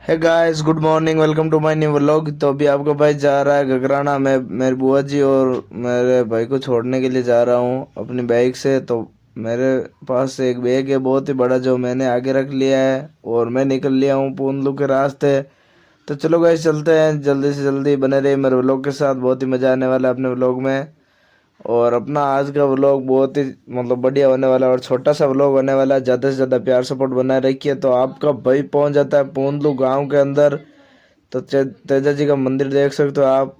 है guys, good morning, welcome to my new vlog. तो अभी आपका भाई जा रहा है घगराना में मेरे बुआ जी और मेरे भाई को छोड़ने के लिए जा रहा हूँ अपनी बाइक से। तो मेरे पास एक बैग है बहुत ही बड़ा जो मैंने आगे रख लिया है और मैं निकल लिया हूँ पूंदलू के रास्ते। तो चलो गाइस चलते हैं, जल्दी से जल्दी बने रहिए मेरे व्लॉग के साथ, बहुत ही मज़ा आने वाला है अपने व्लॉग में। और अपना आज का व्लॉग बहुत ही बढ़िया होने वाला है और छोटा सा व्लॉग होने वाला है। ज़्यादा से ज़्यादा प्यार सपोर्ट बनाए रखिए। तो आपका भाई पहुंच जाता है पूंदलू गांव के अंदर। तो तेजा जी का मंदिर देख सकते हो आप।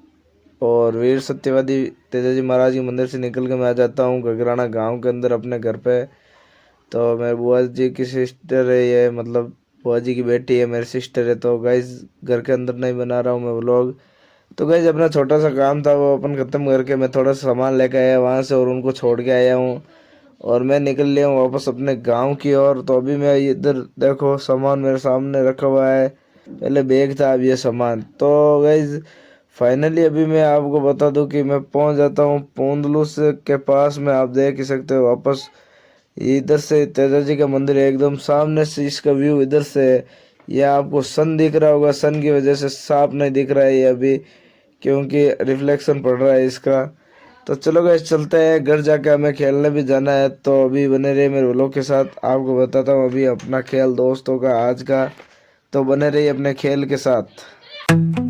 और वीर सत्यवादी तेजा जी महाराज के मंदिर से निकल के मैं आ जाता हूँ घगराना गांव के अंदर अपने घर पे। तो मेरे बुआ जी की सिस्टर है ये, बुआ जी की बेटी है, मेरी सिस्टर है। तो गाइज घर के अंदर नहीं बना रहा हूँ मैं व्लॉग। तो गाइज अपना छोटा सा काम था वो अपन ख़त्म करके मैं थोड़ा सा सामान लेके आया वहाँ से और उनको छोड़ के आया हूँ। और मैं निकल लिया हूँ वापस अपने गांव की ओर। तो अभी मैं इधर देखो सामान मेरे सामने रखा हुआ है, पहले बैग था अब ये सामान। तो गाइज फाइनली अभी मैं आपको बता दूं कि मैं पहुंच जाता हूँ पूंदलू से के पास में। आप देख ही सकते हो वापस इधर से तेजा जी का मंदिर है, एकदम सामने से इसका व्यू इधर से है। ये आपको सन दिख रहा होगा, सन की वजह से साफ नहीं दिख रहा है ये अभी, क्योंकि रिफ्लेक्शन पड़ रहा है इसका। तो चलो गाइस चलते हैं, घर जाके हमें खेलने भी जाना है। तो अभी बने रहिए मेरे व्लॉग के साथ, आपको बताता हूँ अभी अपना खेल दोस्तों का आज का। तो बने रहिए अपने खेल के साथ।